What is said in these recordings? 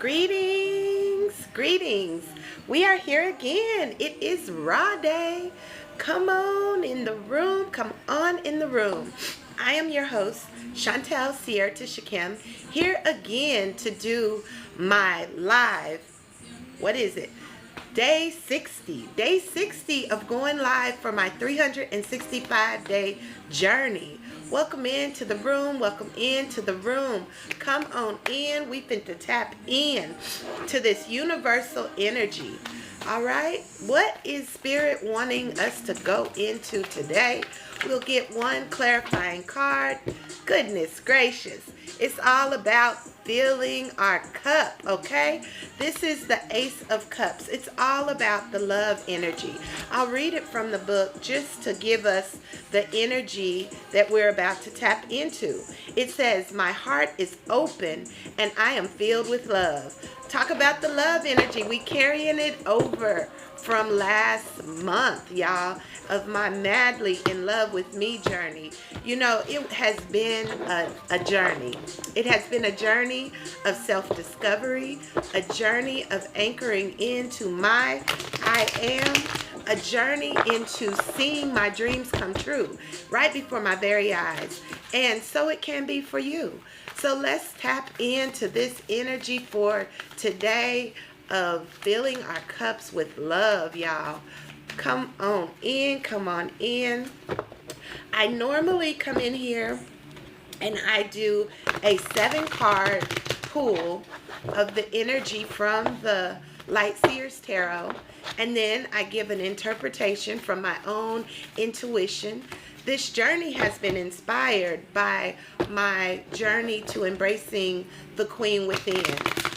Greetings, greetings. We are here again. It is Raw Day. Come on in the room. Come on in the room. I am your host, Chantel Sierra Shakim, here again to do my live. What is it? Day 60. Day 60 of going live for my 365-day journey. Welcome into the room. Welcome into the room. Come on in. We finna tap in to this universal energy. All right. What is Spirit wanting us to go into today? We'll get one clarifying card. Goodness gracious. It's all about filling our cup, okay? This is the Ace of Cups. It's all about the love energy. I'll read it from the book just to give us the energy that we're about to tap into. It says, my heart is open and I am filled with love. Talk about the love energy. We carrying it over from last month, y'all, of my madly in love with me journey. You know, it has been a journey. It has been a journey of self-discovery, a journey of anchoring into my I am, a journey into seeing my dreams come true right before my very eyes. And so it can be for you. So let's tap into this energy for today of filling our cups with love, y'all. Come on in, come on in. I normally come in here and I do a 7-card pull of the energy from the Light Seers Tarot, and then I give an interpretation from my own intuition. This journey has been inspired by my journey to embracing the Queen within,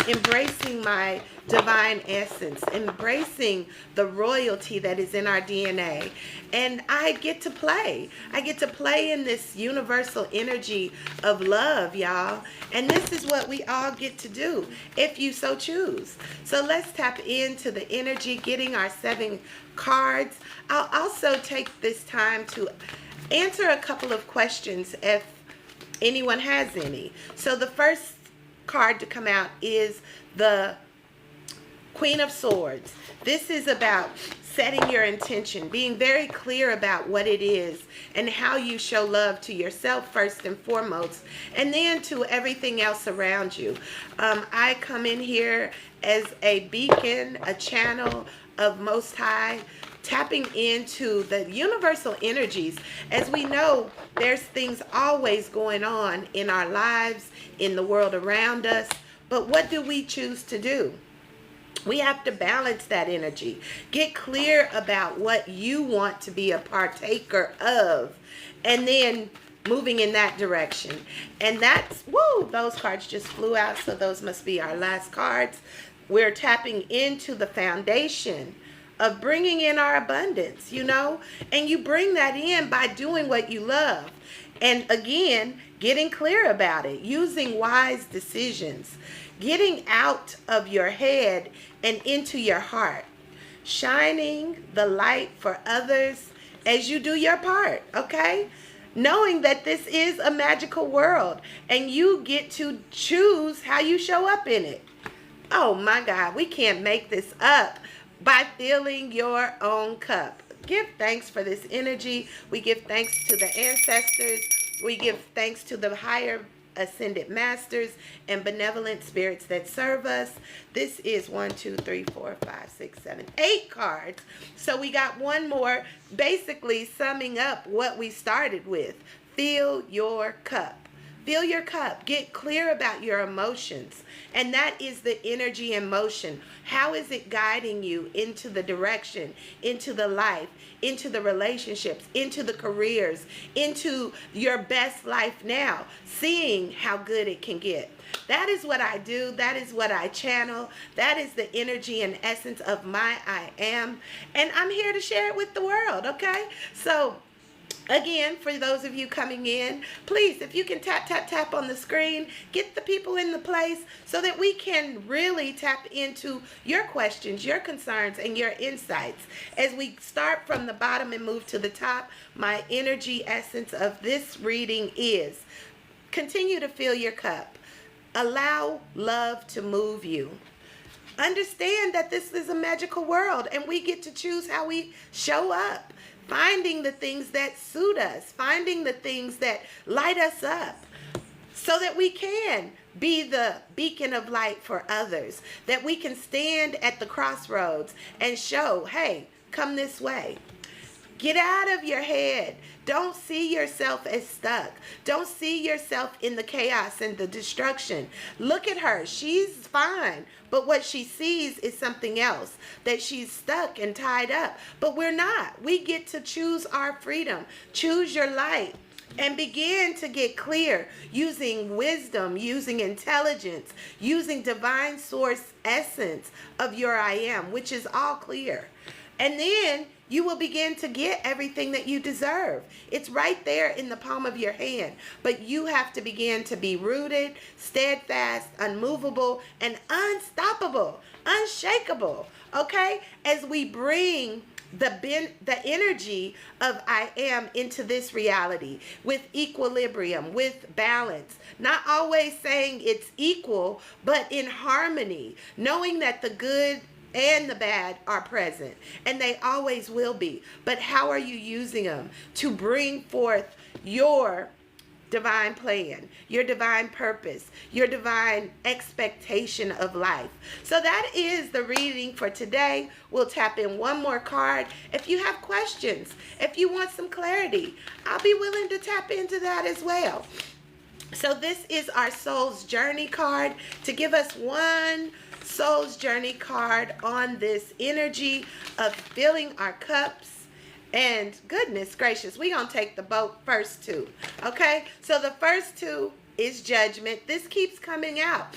embracing my divine essence, embracing the royalty that is in our DNA. And I get to play. I get to play in this universal energy of love, y'all. And this is what we all get to do if you so choose. So let's tap into the energy, getting our 7 cards. I'll also take this time to answer a couple of questions if anyone has any. So the first card to come out is the Queen of Swords. This is about setting your intention, being very clear about what it is and how you show love to yourself first and foremost, and then to everything else around you. I come in here as a beacon, a channel of Most High, tapping into the universal energies. As we know, there's things always going on in our lives, in the world around us, but what do we choose to do? We have to balance that energy. Get clear about what you want to be a partaker of, and then moving in that direction. And that's, woo, those cards just flew out, so those must be our last cards. We're tapping into the foundation of bringing in our abundance, you know, and you bring that in by doing what you love. And again, getting clear about it, using wise decisions, getting out of your head and into your heart, shining the light for others as you do your part, okay? Knowing that this is a magical world and you get to choose how you show up in it. Oh my God, we can't make this up. By filling your own cup. Give thanks for this energy. We give thanks to the ancestors. We give thanks to the higher ascended masters and benevolent spirits that serve us. This is 1, 2, 3, 4, 5, 6, 7, 8 cards. So we got one more, basically summing up what we started with. Fill your cup. Fill your cup. Get clear about your emotions. And that is the energy in motion. How is it guiding you into the direction, into the life, into the relationships, into the careers, into your best life now, seeing how good it can get. That is what I do. That is what I channel. That is the energy and essence of my I am. And I'm here to share it with the world, okay? So again, for those of you coming in, please, if you can tap, tap, tap on the screen, get the people in the place so that we can really tap into your questions, your concerns, and your insights. As we start from the bottom and move to the top, my energy essence of this reading is continue to fill your cup. Allow love to move you. Understand that this is a magical world and we get to choose how we show up. Finding the things that suit us, finding the things that light us up, so that we can be the beacon of light for others, that we can stand at the crossroads and show, hey, come this way. Get out of your head. Don't see yourself as stuck. Don't see yourself in the chaos and the destruction. Look at her. She's fine. But what she sees is something else, that she's stuck and tied up. But we're not. We get to choose our freedom. Choose your light. And begin to get clear using wisdom, using intelligence, using divine source essence of your I am, which is all clear. And then you will begin to get everything that you deserve. It's right there in the palm of your hand. But you have to begin to be rooted, steadfast, unmovable, and unstoppable, unshakable. Okay? As we bring the energy of I am into this reality with equilibrium, with balance, not always saying it's equal, but in harmony, knowing that the good and the bad are present, and they always will be. But how are you using them to bring forth your divine plan, your divine purpose, your divine expectation of life? So that is the reading for today. We'll tap in one more card. If you have questions, if you want some clarity, I'll be willing to tap into that as well. So this is our Soul's Journey card to give us one Soul's Journey card on this energy of filling our cups. And goodness gracious, we're going to take the first two. Okay, so the first two is Judgment. This keeps coming out.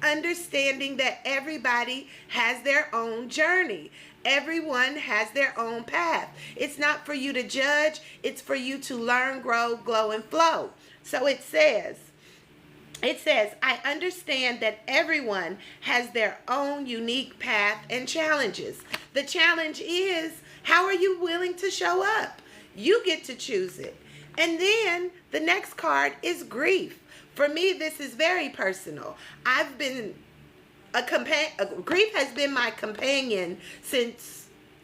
Understanding that everybody has their own journey. Everyone has their own path. It's not for you to judge. It's for you to learn, grow, glow, and flow. So it says, I understand that everyone has their own unique path and challenges. The challenge is, how are you willing to show up? You get to choose it. And then the next card is Grief. For me, this is very personal. Grief has been my companion since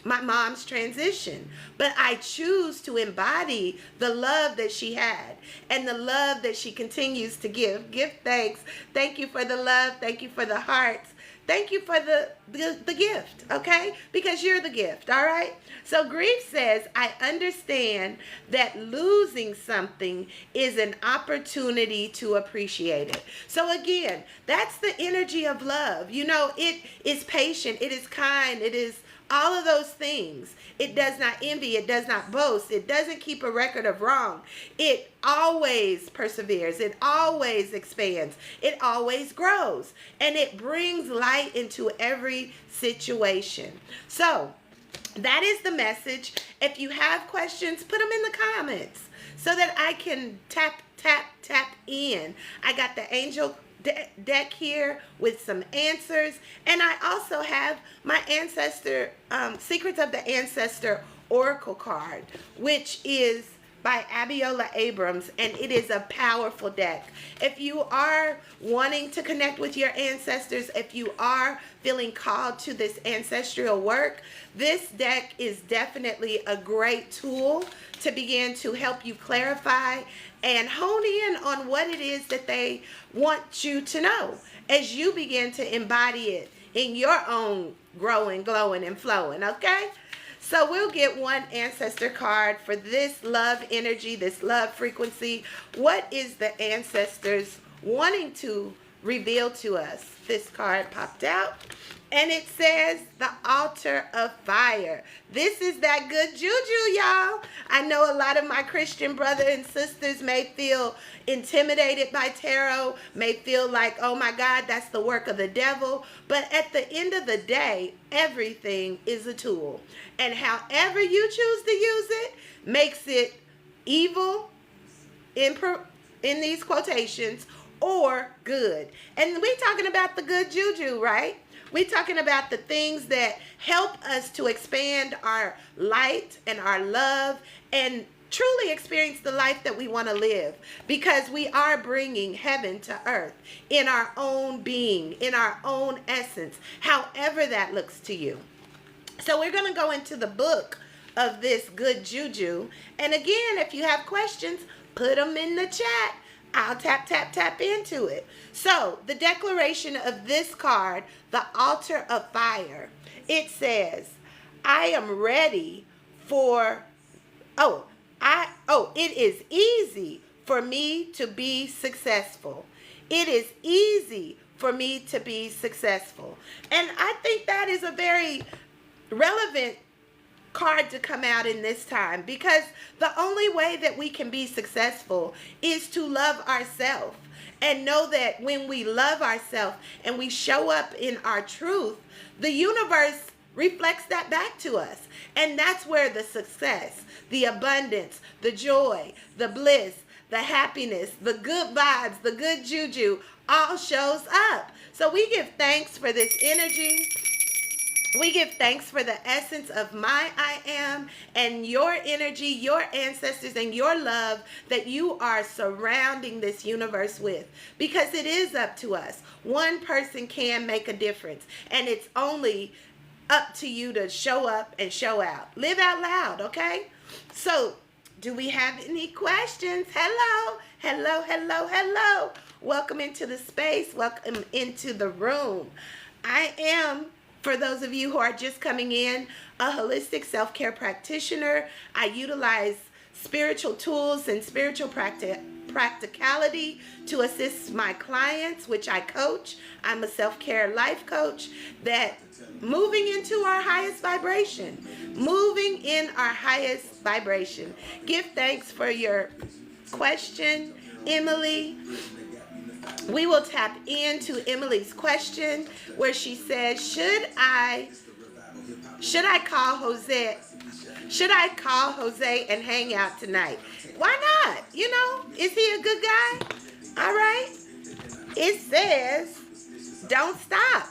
my mom's transition, but I choose to embody the love that she had and the love that she continues to give. Give thanks. Thank you for the love. Thank you for the hearts. Thank you for the gift, okay? Because you're the gift, all right? So Grief says, I understand that losing something is an opportunity to appreciate it. So again, that's the energy of love. You know, it is patient, it is kind, it is all of those things. It does not envy. It does not boast. It doesn't keep a record of wrong. It always perseveres. It always expands. It always grows. And it brings light into every situation. So that is the message. If you have questions, put them in the comments so that I can tap in. I got the angel deck here with some answers, and I also have my ancestor Secrets of the Ancestor Oracle card, which is by Abiola Abrams, and it is a powerful deck. If you are wanting to connect with your ancestors, if you are feeling called to this ancestral work, this deck is definitely a great tool to begin to help you clarify and hone in on what it is that they want you to know as you begin to embody it in your own growing, glowing, and flowing, okay? So we'll get one ancestor card for this love energy, this love frequency. What is the ancestors wanting to reveal to us? This card popped out, and it says the altar of fire. This is that good juju, y'all. I know a lot of my Christian brothers and sisters may feel intimidated by tarot, may feel like, oh my God, that's the work of the devil. But at the end of the day, everything is a tool. And however you choose to use it makes it evil in these quotations or good. And we're talking about the good juju, right? We're talking about the things that help us to expand our light and our love and truly experience the life that we want to live, because we are bringing heaven to earth in our own being, in our own essence, however that looks to you. So we're going to go into the book of this good juju. And again, if you have questions, put them in the chat. I'll tap into it. So the declaration of this card, the altar of fire, it says, I am ready for, it is easy for me to be successful. It is easy for me to be successful. And I think that is a very relevant card to come out in this time, because the only way that we can be successful is to love ourselves, and know that when we love ourselves and we show up in our truth, the universe reflects that back to us. And that's where the success, the abundance, the joy, the bliss, the happiness, the good vibes, the good juju all shows up. So we give thanks for this energy. We give thanks for the essence of my I am, and your energy, your ancestors, and your love that you are surrounding this universe with. Because it is up to us. One person can make a difference. And it's only up to you to show up and show out. Live out loud, okay? So, do we have any questions? Hello, hello, hello, hello. Welcome into the space. Welcome into the room. I am, for those of you who are just coming in, a holistic self-care practitioner. I utilize spiritual tools and spiritual practicality to assist my clients, which I coach. I'm a self-care life coach, that moving into our highest vibration. Moving in our highest vibration. Give thanks for your question, Emily. We will tap into Emily's question, where she says, should I call Jose? Should I call Jose and hang out tonight? Why not? You know, is he a good guy? All right. It says, don't stop.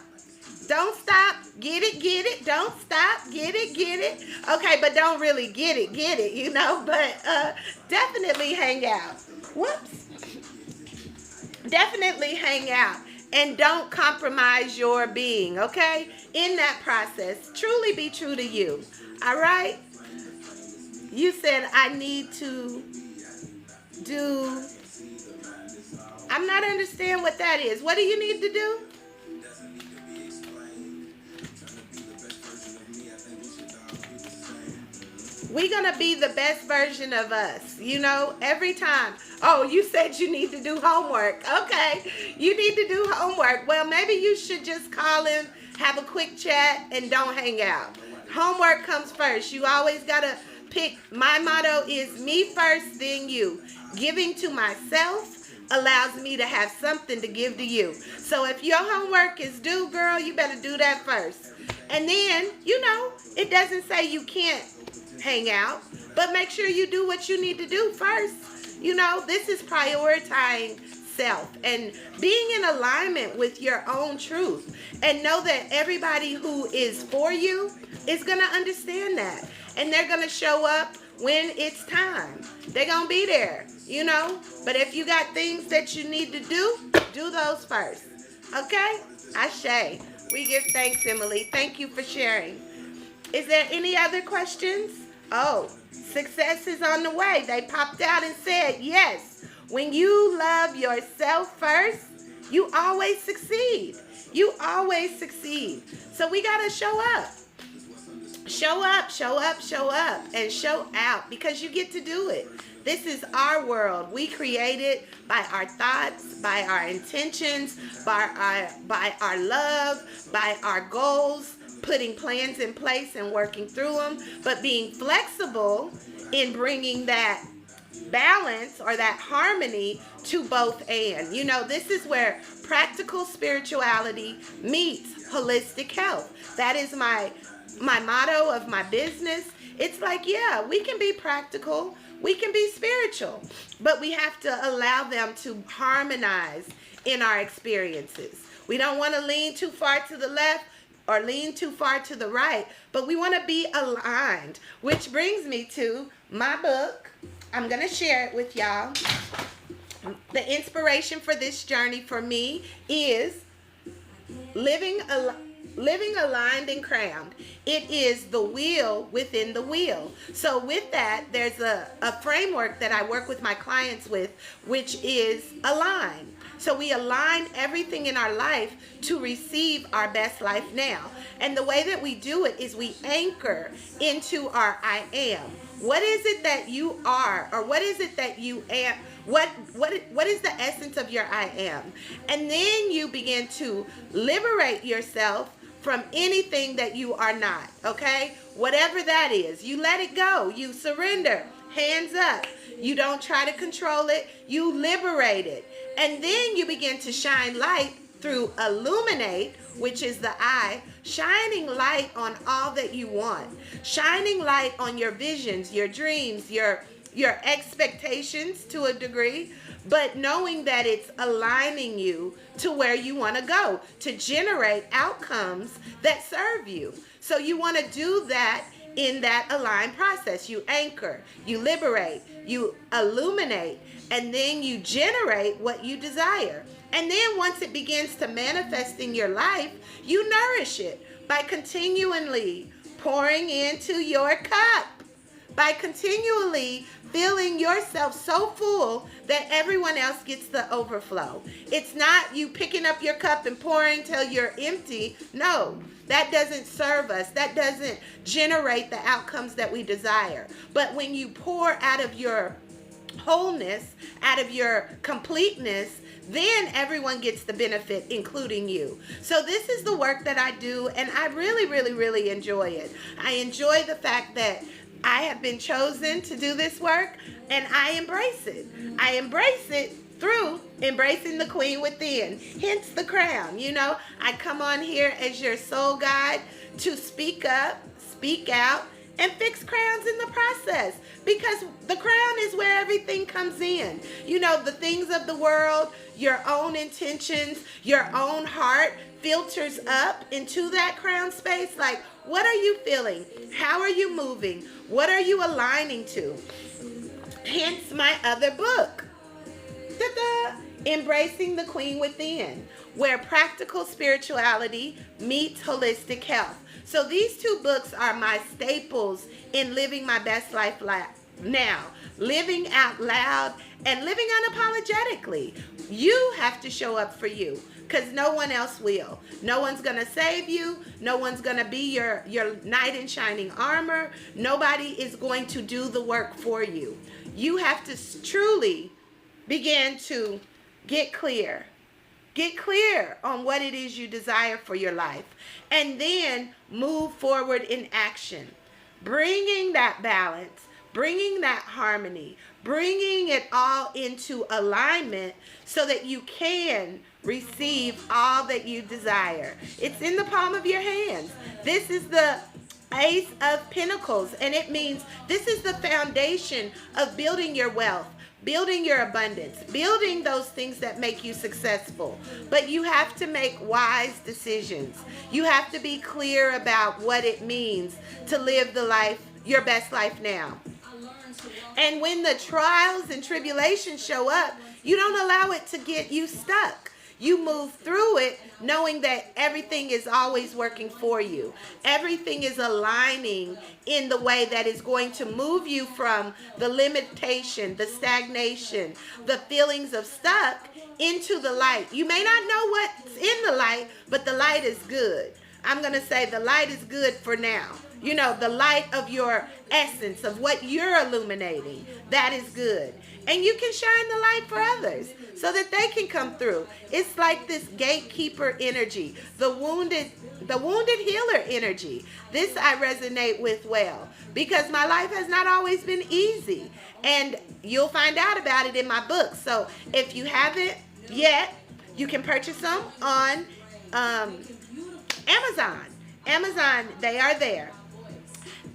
Don't stop. Get it. Don't stop. Get it. Okay, but don't really get it, you know. But definitely hang out. Whoops. Definitely hang out. And don't compromise your being, okay? In that process, truly be true to you. All right? You said I need to do... I'm not understanding what that is. What do you need to do? We're going to be the best version of us, you know, every time. Oh, you said you need to do homework. Okay, you need to do homework. Well, maybe you should just call him, have a quick chat, and don't hang out. Homework comes first. You always got to pick. My motto is me first, then you. Giving to myself allows me to have something to give to you. So if your homework is due, girl, you better do that first. And then, you know, it doesn't say you can't hang out, but make sure you do what you need to do first. You know, this is prioritizing self and being in alignment with your own truth, and know that everybody who is for you is going to understand that, and they're going to show up when it's time. They're going to be there, you know. But if you got things that you need to do those first. Okay? Ashe. We give thanks, Emily. Thank you for sharing. Is there any other questions? Oh, success is on the way. They popped out and said, yes, when you love yourself first, you always succeed. You always succeed. So we got to show up. Show up, and show out, because you get to do it. This is our world. We create it by our thoughts, by our intentions, by our love, by our goals, putting plans in place and working through them, but being flexible in bringing that balance or that harmony to both and. You know, this is where practical spirituality meets holistic health. That is my motto of my business. It's like, yeah, we can be practical, we can be spiritual, but we have to allow them to harmonize in our experiences. We don't want to lean too far to the left or lean too far to the right, but we want to be aligned, which brings me to my book. I'm going to share it with y'all. The inspiration for this journey for me is living aligned and crowned. It is the wheel within the wheel. So with that, there's a framework that I work with my clients with, which is align. So we align everything in our life to receive our best life now. And the way that we do it is we anchor into our I am. What is it that you are, or what is it that you am? What is the essence of your I am? And then you begin to liberate yourself from anything that you are not, okay? Whatever that is, you let it go. You surrender, hands up. You don't try to control it. You liberate it. And then you begin to shine light through illuminate, which is the I, shining light on all that you want, shining light on your visions, your dreams, your expectations to a degree, but knowing that it's aligning you to where you want to go, to generate outcomes that serve you. So you want to do that in that aligned process. You anchor, you liberate, you illuminate, and then you generate what you desire. And then once it begins to manifest in your life, you nourish it by continually pouring into your cup, by continually filling yourself so full that everyone else gets the overflow. It's not you picking up your cup and pouring till you're empty. No, that doesn't serve us. That doesn't generate the outcomes that we desire. But when you pour out of your wholeness, out of your completeness, then everyone gets the benefit, including you. So this is the work that I do, and I really, really, really enjoy it. I enjoy the fact that I have been chosen to do this work, and I embrace it. I embrace it through embracing the queen within, hence the crown. You know, I come on here as your soul guide to speak up, speak out, and fix crowns in the process, because the crown is where everything comes in. You know, the things of the world, your own intentions, your own heart filters up into that crown space. Like, what are you feeling? How are you moving? What are you aligning to? Hence my other book, Embracing the Queen Within, where practical spirituality meets holistic health. So these two books are my staples in living my best life now, living out loud and living unapologetically. You have to show up for you, because no one else will. No one's going to save you. No one's going to be your knight in shining armor. Nobody is going to do the work for you. You have to truly begin to get clear. Get clear on what it is you desire for your life, and then move forward in action, bringing that balance, bringing that harmony, bringing it all into alignment so that you can receive all that you desire. It's in the palm of your hands. This is the Ace of Pentacles, and it means this is the foundation of building your wealth, building your abundance, building those things that make you successful. But you have to make wise decisions. You have to be clear about what it means to live the life, your best life now. And when the trials and tribulations show up, you don't allow it to get you stuck. You move through it knowing that everything is always working for you. Everything is aligning in the way that is going to move you from the limitation, the stagnation, the feelings of stuck into the light. You may not know what's in the light, but the light is good. I'm going to say the light is good for now. You know, the light of your essence, of what you're illuminating, that is good. And you can shine the light for others so that they can come through. It's like this gatekeeper energy, the wounded healer energy. This I resonate with well, because my life has not always been easy. And you'll find out about it in my book. So if you haven't yet, you can purchase them on Amazon. Amazon, they are there.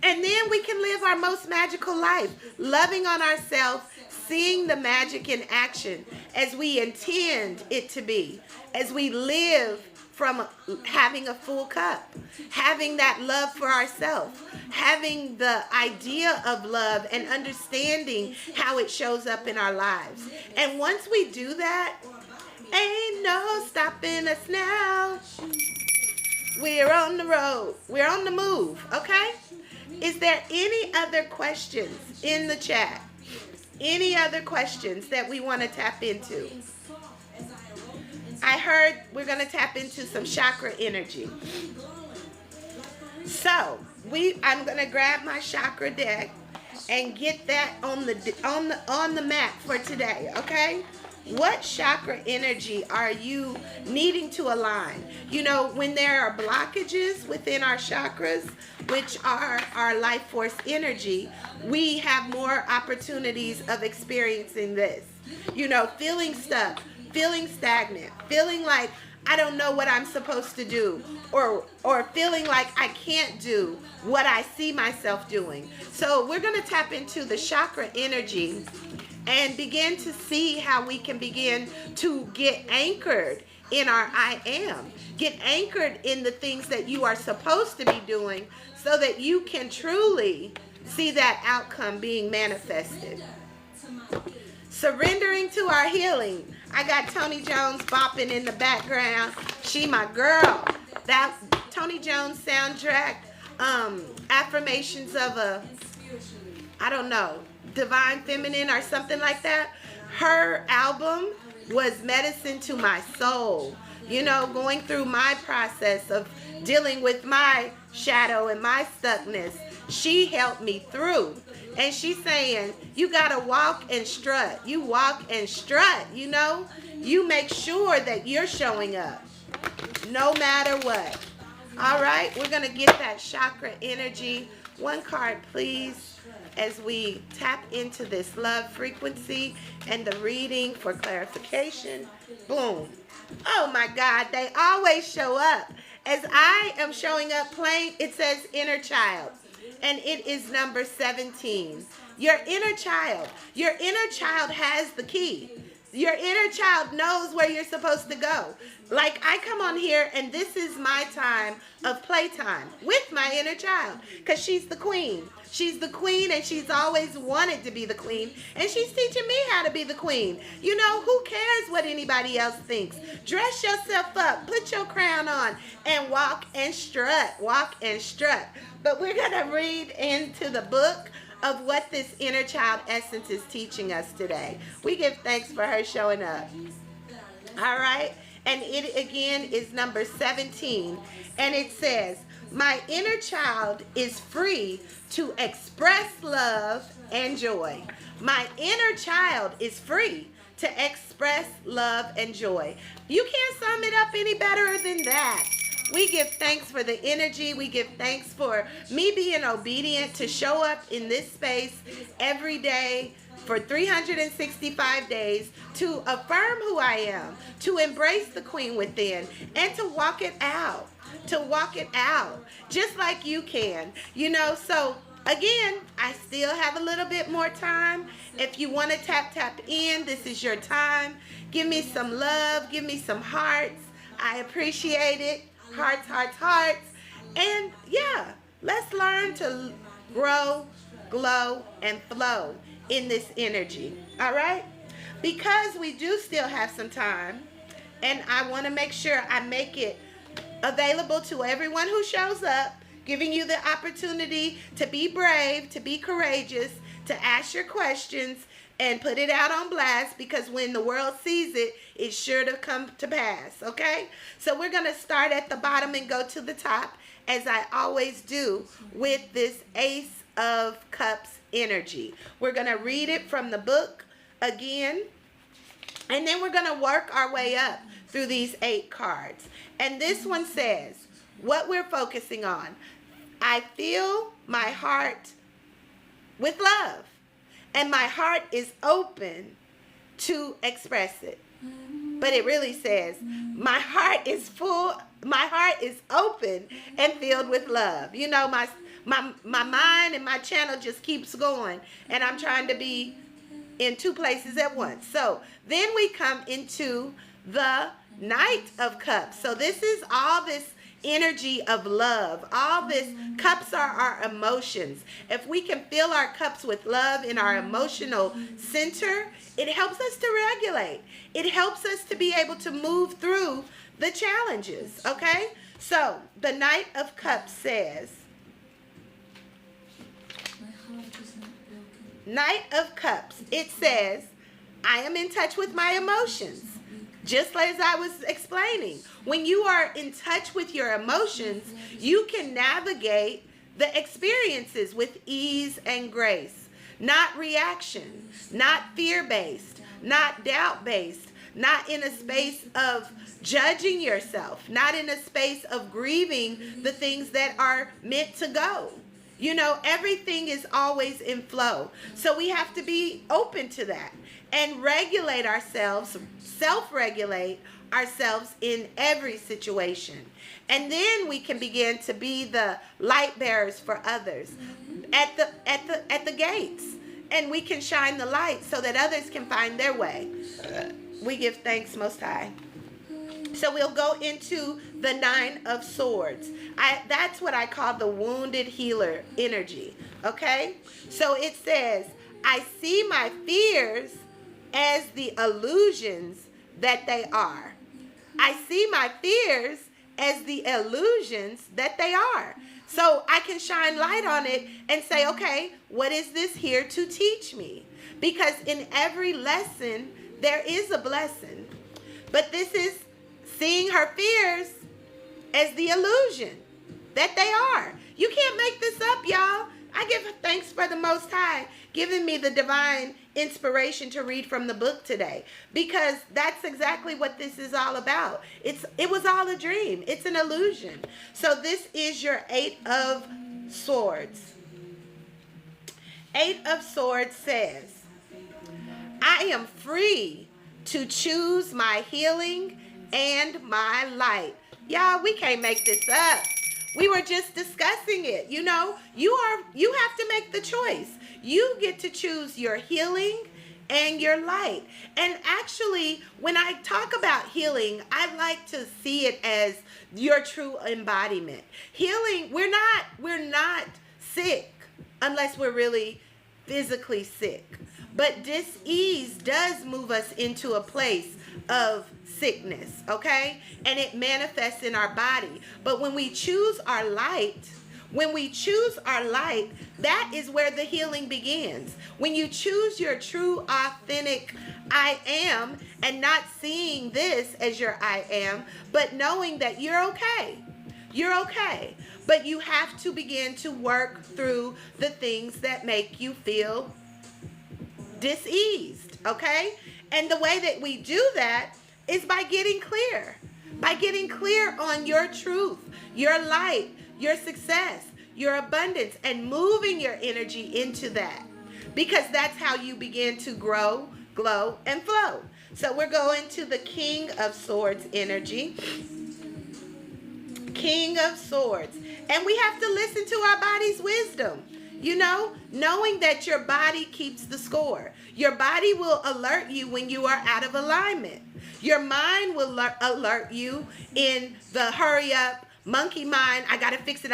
And then we can live our most magical life, loving on ourselves, seeing the magic in action as we intend it to be, as we live from having a full cup, having that love for ourselves, having the idea of love and understanding how it shows up in our lives. And once we do that, ain't no stopping us now. We're on the road. We're on the move, okay? Is there any other questions in the chat? Any other questions that we want to tap into? I heard we're going to tap into some chakra energy. So, I'm going to grab my chakra deck and get that on the mat for today, okay? What chakra energy are you needing to align? You know, when there are blockages within our chakras, which are our life force energy, we have more opportunities of experiencing this. You know, feeling stuck, feeling stagnant, feeling like I don't know what I'm supposed to do, or feeling like I can't do what I see myself doing. So we're going to tap into the chakra energy and begin to see how we can begin to get anchored in our I am. Get anchored in the things that you are supposed to be doing so that you can truly see that outcome being manifested. Surrendering to our healing. I got Tony Jones bopping in the background. She my girl. That Tony Jones soundtrack, affirmations of a, I don't know, divine feminine or something like that. Her album was medicine to my soul. You know, going through my process of dealing with my shadow and my stuckness, she helped me through. And she's saying, you gotta walk and strut. You walk and strut, you know. You make sure that you're showing up no matter what. All right, we're gonna get that chakra energy. One card, please, as we tap into this love frequency and the reading for clarification. Boom. Oh my God, they always show up. As I am showing up plain, it says inner child. And it is number 17. Your inner child. Your inner child has the key. Your inner child knows where you're supposed to go. Like, I come on here and this is my time of playtime with my inner child, because she's the queen. She's the queen, and she's always wanted to be the queen, and she's teaching me how to be the queen. You know, who cares what anybody else thinks? Dress yourself up, put your crown on, and walk and strut. Walk and strut. But we're going to read into the book of what this inner child essence is teaching us today. We give thanks for her showing up. All right? And it again is number 17. And it says, my inner child is free to express love and joy. My inner child is free to express love and joy. You can't sum it up any better than that. We give thanks for the energy. We give thanks for me being obedient to show up in this space every day for 365 days to affirm who I am, to embrace the queen within, and to walk it out. To walk it out just like you can. You know, so again, I still have a little bit more time. If you want to tap in, this is your time. Give me some love. Give me some hearts. I appreciate it. Hearts, hearts, hearts. And yeah, let's learn to grow, glow, and flow in this energy. All right? Because we do still have some time, and I want to make sure I make it available to everyone who shows up, giving you the opportunity to be brave, to be courageous, to ask your questions, and put it out on blast, because when the world sees it, it's sure to come to pass, okay? So we're going to start at the bottom and go to the top, as I always do with this Ace of Cups energy. We're going to read it from the book again, and then we're going to work our way up through these 8 cards. And this one says, what we're focusing on, I fill my heart with love, and my heart is open to express it. But it really says, my heart is full, my heart is open and filled with love. You know, my mind and my channel just keeps going, and I'm trying to be in 2 places at once. So then we come into the Knight of Cups. So this is all this energy of love. All this, cups are our emotions. If we can fill our cups with love in our emotional center, it helps us to regulate. It helps us to be able to move through the challenges, okay? So the Knight of Cups says, Knight of Cups, it says, I am in touch with my emotions. Just as I was explaining, when you are in touch with your emotions, you can navigate the experiences with ease and grace. Not reaction, not fear-based, not doubt-based, not in a space of judging yourself, not in a space of grieving the things that are meant to go. You know, everything is always in flow. So we have to be open to that and regulate ourselves, self-regulate ourselves in every situation. And then we can begin to be the light bearers for others at the gates. And we can shine the light so that others can find their way. We give thanks, Most High. So we'll go into the Nine of Swords. That's what I call the wounded healer energy, okay? So it says, I see my fears as the illusions that they are. I see my fears as the illusions that they are. So I can shine light on it and say, okay, what is this here to teach me? Because in every lesson, there is a blessing. But this is seeing her fears as the illusion that they are. You can't make this up, y'all. I give thanks for the Most High giving me the divine inspiration to read from the book today, because that's exactly what this is all about. It was all a dream. It's an illusion. So this is your Eight of Swords. Eight of Swords says, I am free to choose my healing and my light. Y'all, we can't make this up. We were just discussing it. You know, you have to make the choice. You get to choose your healing and your light. And actually, when I talk about healing, I like to see it as your true embodiment. Healing, we're not sick unless we're really physically sick. But dis-ease does move us into a place of sickness, okay? And it manifests in our body. But when we choose our light, that is where the healing begins. When you choose your true, authentic I am, and not seeing this as your I am, but knowing that you're okay. You're okay. But you have to begin to work through the things that make you feel diseased, okay? And the way that we do that is by getting clear. By getting clear on your truth, your light, your success, your abundance, and moving your energy into that. Because that's how you begin to grow, glow, and flow. So we're going to the King of Swords energy. King of Swords. And we have to listen to our body's wisdom. You know, knowing that your body keeps the score. Your body will alert you when you are out of alignment. Your mind will alert you in the hurry up, monkey mind, I gotta fix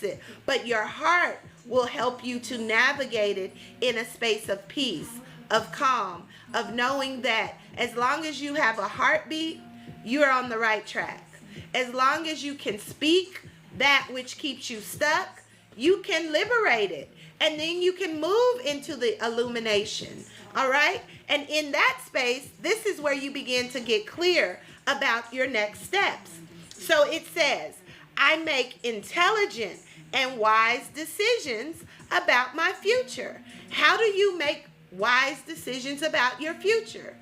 it. But your heart will help you to navigate it in a space of peace, of calm, of knowing that as long as you have a heartbeat, you're on the right track. As long as you can speak that which keeps you stuck, you can liberate it. And then you can move into the illumination. All right? And in that space, this is where you begin to get clear about your next steps. So it says, I make intelligent and wise decisions about my future. How do you make wise decisions about your future?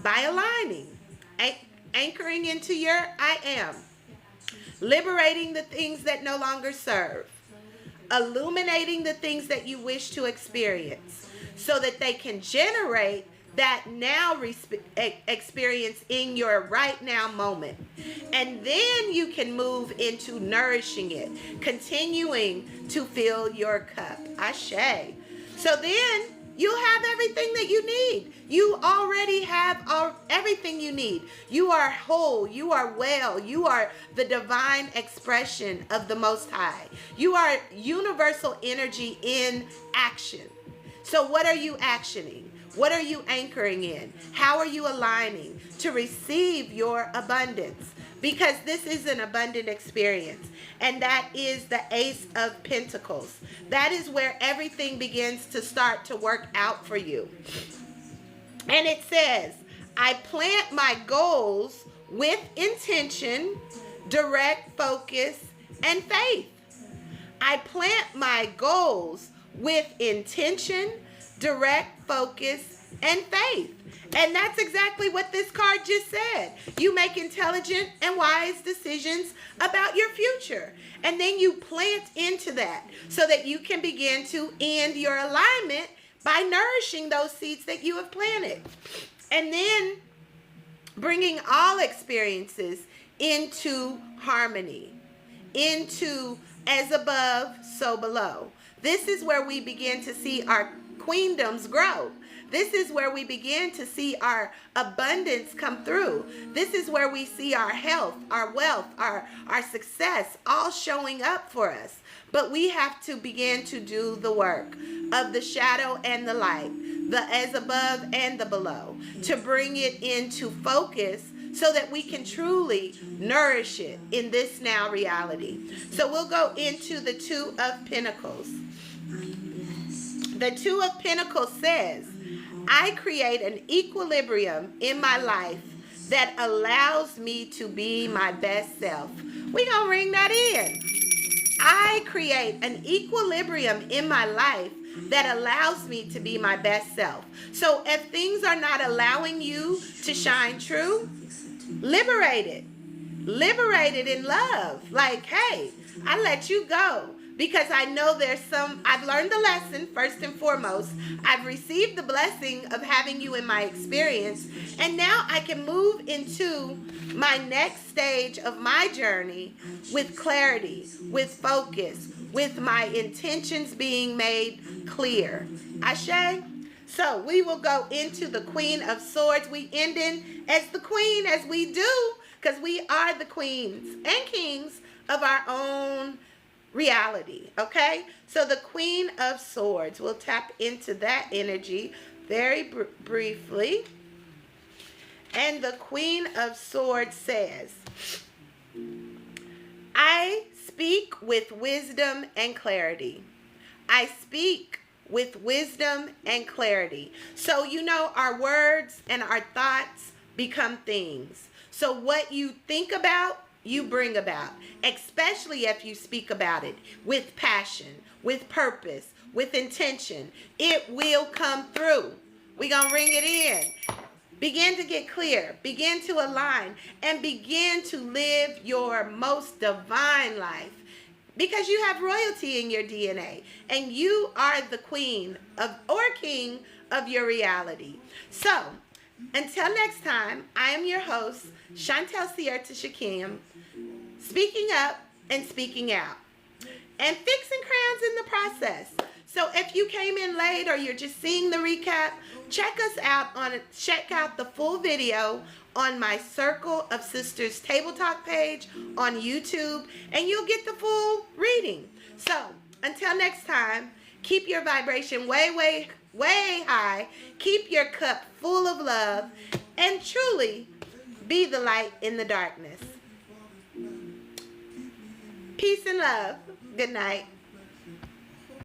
By aligning, anchoring into your I am, liberating the things that no longer serve, illuminating the things that you wish to experience so that they can generate that now experience in your right now moment. And then you can move into nourishing it, continuing to fill your cup. Ashe. So then You have everything that you need. You already have everything you need. You are whole. You are well. You are the divine expression of the Most High. You are universal energy in action. So what are you actioning? What are you anchoring in? How are you aligning to receive your abundance? Because this is an abundant experience. And that is the Ace of Pentacles. That is where everything begins to start to work out for you. And it says, I plant my goals with intention, direct focus, and faith. I plant my goals with intention, direct focus, and faith. And that's exactly what this card just said. You make intelligent and wise decisions about your future. And then you plant into that so that you can begin to end your alignment by nourishing those seeds that you have planted. And then bringing all experiences into harmony, into as above, so below. This is where we begin to see our queendoms grow. This is where we begin to see our abundance come through. This is where we see our health, our wealth, our success all showing up for us. But we have to begin to do the work of the shadow and the light, the as above and the below, to bring it into focus so that we can truly nourish it in this now reality. So we'll go into the Two of Pentacles. The Two of Pentacles says, I create an equilibrium in my life that allows me to be my best self. We're going to ring that in. I create an equilibrium in my life that allows me to be my best self. So if things are not allowing you to shine true, liberate it. Liberate it in love. Like, hey, I let you go. Because I know I've learned the lesson first and foremost. I've received the blessing of having you in my experience. And now I can move into my next stage of my journey with clarity, with focus, with my intentions being made clear. Ashe? So we will go into the Queen of Swords. We end in as the Queen as we do, because we are the queens and kings of our own reality. Okay, so the Queen of Swords, we'll tap into that energy very briefly. And the Queen of Swords says, I speak with wisdom and clarity. I speak with wisdom and clarity. So you know, our words and our thoughts become things. So what you think about, you bring about, especially if you speak about it with passion, with purpose, with intention. It will come through. We're going to ring it in. Begin to get clear. Begin to align. And begin to live your most divine life. Because you have royalty in your DNA. And you are the queen of or king of your reality. So, until next time, I am your host, Chantel Sierra Shakim, speaking up and speaking out, and fixing crowns in the process. So if you came in late or you're just seeing the recap, check out the full video on my Circle of Sisters Table Talk page on YouTube, and you'll get the full reading. So until next time, keep your vibration way high. Keep your cup full of love, and truly be the light in the darkness. Peace and love. Good night.